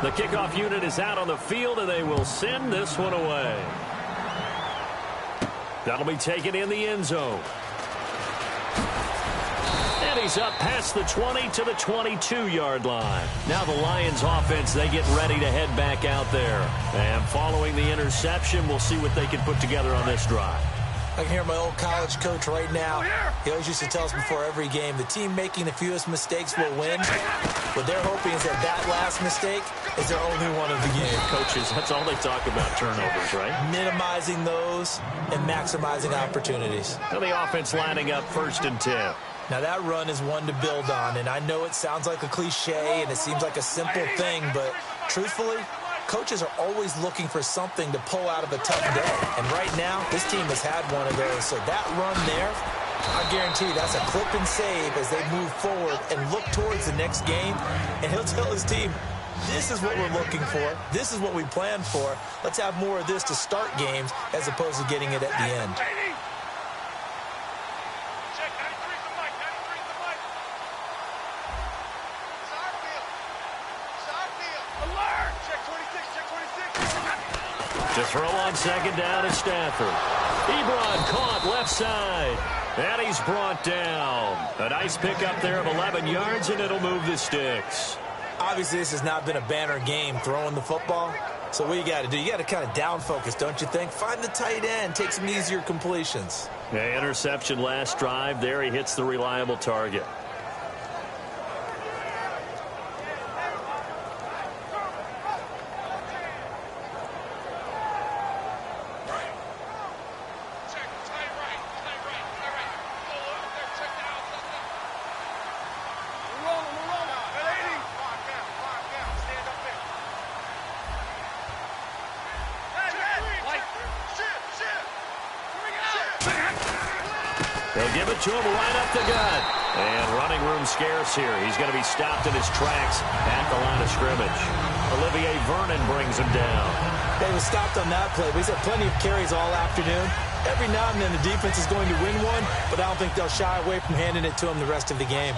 The kickoff unit is out on the field, and they will send this one away. That'll be taken in the end zone. And he's up past the 20 to the 22-yard line. Now the Lions offense, they get ready to head back out there. And following the interception, we'll see what they can put together on this drive. I can hear my old college coach right now. He always used to tell us before every game, the team making the fewest mistakes will win. What they're hoping is that last mistake is their only one of the game. Coaches, that's all they talk about, turnovers, right? Minimizing those and maximizing opportunities. Now the offense lining up 1st and 10. Now that run is one to build on, and I know it sounds like a cliche and it seems like a simple thing, but truthfully, coaches are always looking for something to pull out of a tough day. And right now, this team has had one of those. So that run there, I guarantee that's a clip and save as they move forward and look towards the next game. And he'll tell his team, this is what we're looking for. This is what we planned for. Let's have more of this to start games as opposed to getting it at the end. To throw on 2nd down is Stafford. Ebron caught left side. And he's brought down. A nice pickup there of 11 yards, and it'll move the sticks. Obviously, this has not been a banner game throwing the football. So what you got to do, you got to kind of down focus, don't you think? Find the tight end, take some easier completions. The interception last drive. There he hits the reliable target. They'll give it to him right up the gut. And running room scarce here. He's going to be stopped in his tracks at the line of scrimmage. Olivier Vernon brings him down. They was stopped on that play, but he's had plenty of carries all afternoon. Every now and then the defense is going to win one, but I don't think they'll shy away from handing it to him the rest of the game.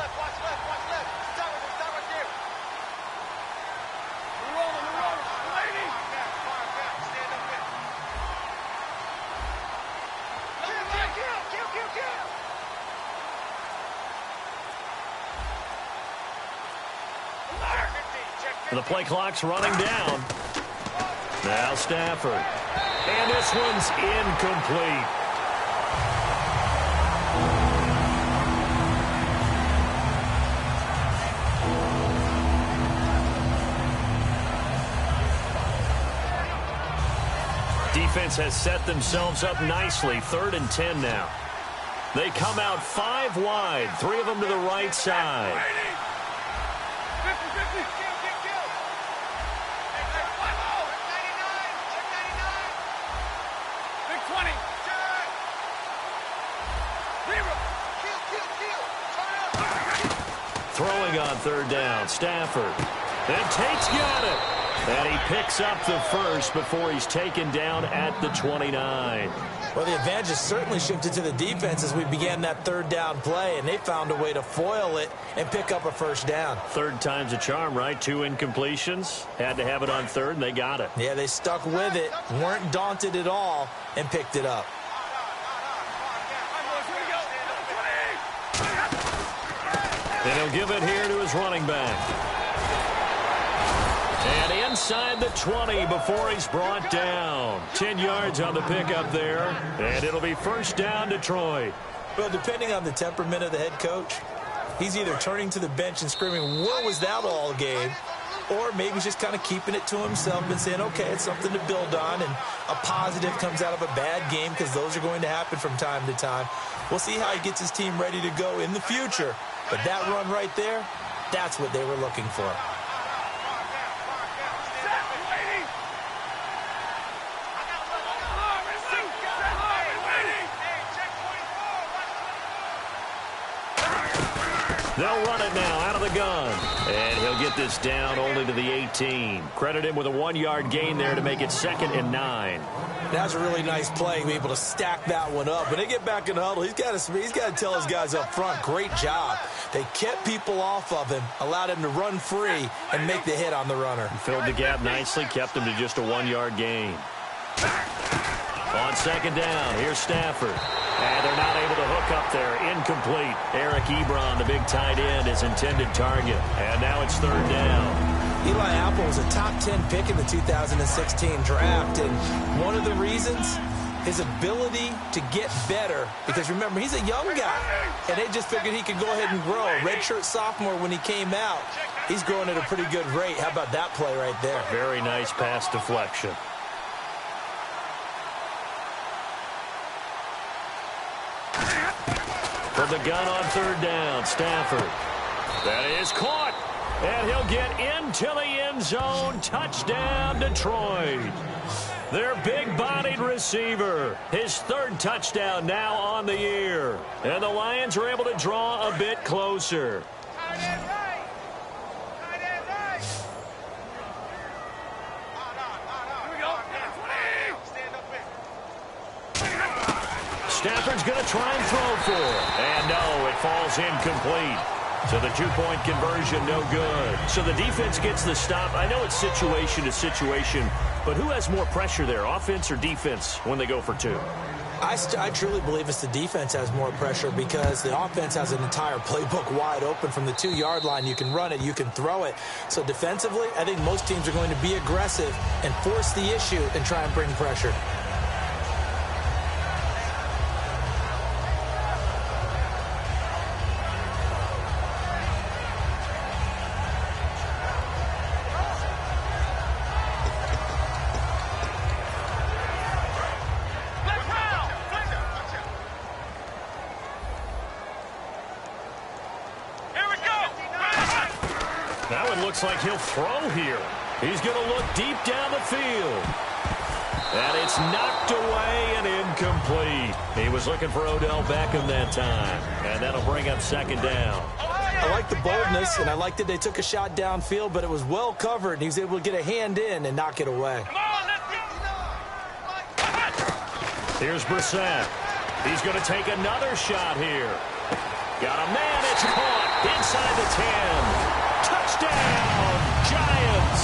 The play clock's running down. Now Stafford. And this one's incomplete. Defense has set themselves up nicely. 3rd and 10 now. They come out 5 wide. 3 of them to the right side. Throwing on 3rd down, Stafford. And Tate's got it. And he picks up the first before he's taken down at the 29. Well, the advantage has certainly shifted to the defense as we began that third down play, and they found a way to foil it and pick up a first down. Third time's a charm, right? 2 incompletions. Had to have it on third, and they got it. Yeah, they stuck with it, weren't daunted at all, and picked it up. And he'll give it here to his running back. And inside the 20 before he's brought down. 10 yards on the pickup there. And it'll be first down, Detroit. Well, depending on the temperament of the head coach, he's either turning to the bench and screaming, "What was that all game?" Or maybe he's just kind of keeping it to himself and saying, okay, it's something to build on, and a positive comes out of a bad game, because those are going to happen from time to time. We'll see how he gets his team ready to go in the future. But that run right there, that's what they were looking for. They'll run it now out of the gun. And he'll get this down only to the 18. Credit him with a 1-yard gain there to make it 2nd and 9. That's a really nice play, be able to stack that one up. When they get back in the huddle, he's got to tell his guys up front, great job. They kept people off of him, allowed him to run free, and make the hit on the runner. Filled the gap nicely, kept him to just a 1-yard gain. On 2nd down, here's Stafford. And they're not able to hook up there. Incomplete. Eric Ebron, the big tight end, his intended target. And now it's 3rd down. Eli Apple was a top 10 pick in the 2016 draft. And one of the reasons, his ability to get better. Because remember, he's a young guy. And they just figured he could go ahead and grow. Redshirt sophomore when he came out. He's growing at a pretty good rate. How about that play right there? Very nice pass deflection. From the gun on 3rd down, Stafford. That is caught. And he'll get into the end zone. Touchdown, Detroit. Their big-bodied receiver. His 3rd touchdown now on the year. And the Lions are able to draw a bit closer. Stafford's going to try and throw for it. And no, it falls incomplete. So the 2-point conversion, no good. So the defense gets the stop. I know it's situation to situation, but who has more pressure there, offense or defense, when they go for 2? I truly believe it's the defense has more pressure, because the offense has an entire playbook wide open from the 2-yard line. You can run it, you can throw it. So defensively, I think most teams are going to be aggressive and force the issue and try and bring pressure. Looks like he'll throw here. He's going to look deep down the field. And it's knocked away and incomplete. He was looking for Odell Beckham that time. And that'll bring up 2nd down. I like the boldness, and I like that they took a shot downfield, but it was well covered, and he was able to get a hand in and knock it away. Here's Brissett. He's going to take another shot here. Got a man. It's caught inside the 10. Touchdown, Giants.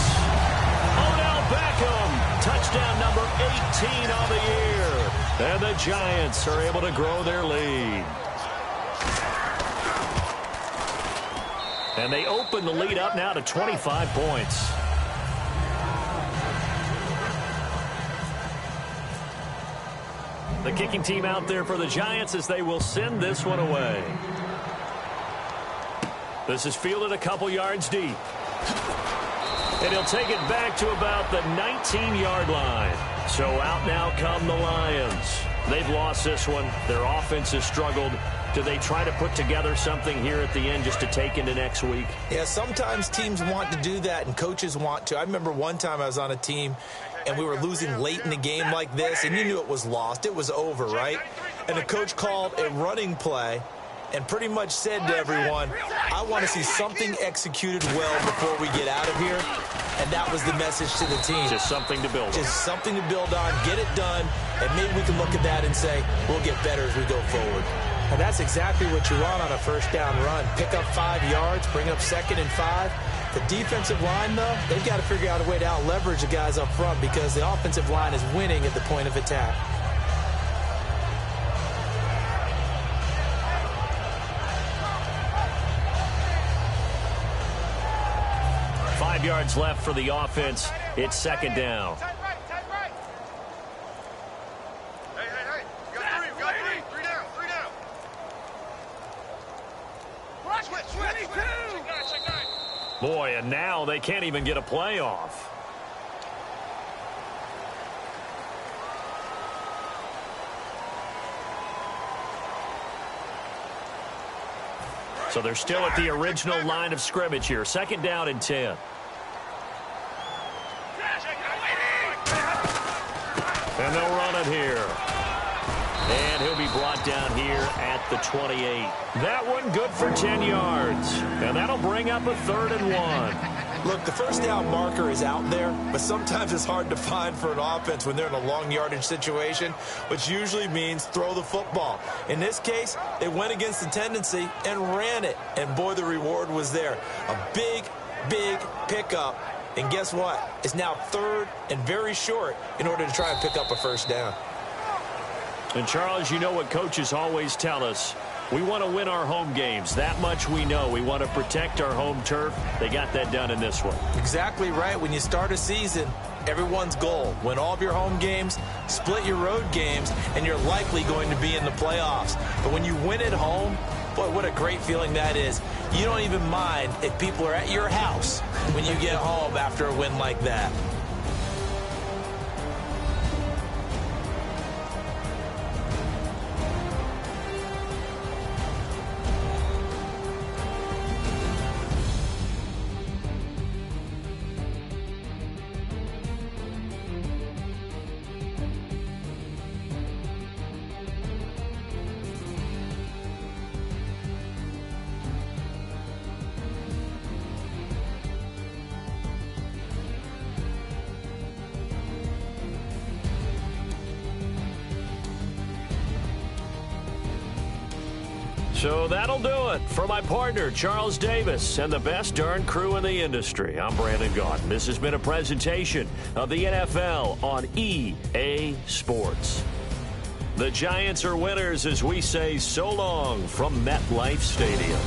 Odell Beckham, touchdown number 18 on the year. And the Giants are able to grow their lead. And they open the lead up now to 25 points. The kicking team out there for the Giants as they will send this one away. This is fielded a couple yards deep. And he'll take it back to about the 19-yard line. So out now come the Lions. They've lost this one. Their offense has struggled. Do they try to put together something here at the end just to take into next week? Yeah, sometimes teams want to do that and coaches want to. I remember one time I was on a team and we were losing late in the game like this, and you knew it was lost. It was over, right? And the coach called a running play, and pretty much said to everyone, I want to see something executed well before we get out of here. And that was the message to the team. Just something to build on. Just something to build on, get it done, and maybe we can look at that and say, we'll get better as we go forward. And that's exactly what you want on a first down run. Pick up 5 yards, bring up 2nd and 5. The defensive line, though, they've got to figure out a way to out-leverage the guys up front because the offensive line is winning at the point of attack. Five yards left for the offense. It's 2nd down. Boy, and now they can't even get a play off. So they're still at the original line of scrimmage here. 2nd down and 10. And they'll run it here. And he'll be brought down here at the 28. That one good for 10 yards. And that'll bring up a 3rd and 1. Look, the first down marker is out there, but sometimes it's hard to find for an offense when they're in a long yardage situation, which usually means throw the football. In this case, they went against the tendency and ran it. And boy, the reward was there. A big, big pickup. And guess what? It's now 3rd and very short in order to try and pick up a first down. And, Charles, you know what coaches always tell us. We want to win our home games. That much we know. We want to protect our home turf. They got that done in this one. Exactly right. When you start a season, everyone's goal, win all of your home games, split your road games, and you're likely going to be in the playoffs. But when you win at home, boy, what a great feeling that is. You don't even mind if people are at your house when you get home after a win like that. So that'll do it for my partner, Charles Davis, and the best darn crew in the industry. I'm Brandon Gaudin. This has been a presentation of the NFL on EA Sports. The Giants are winners as we say so long from MetLife Stadium.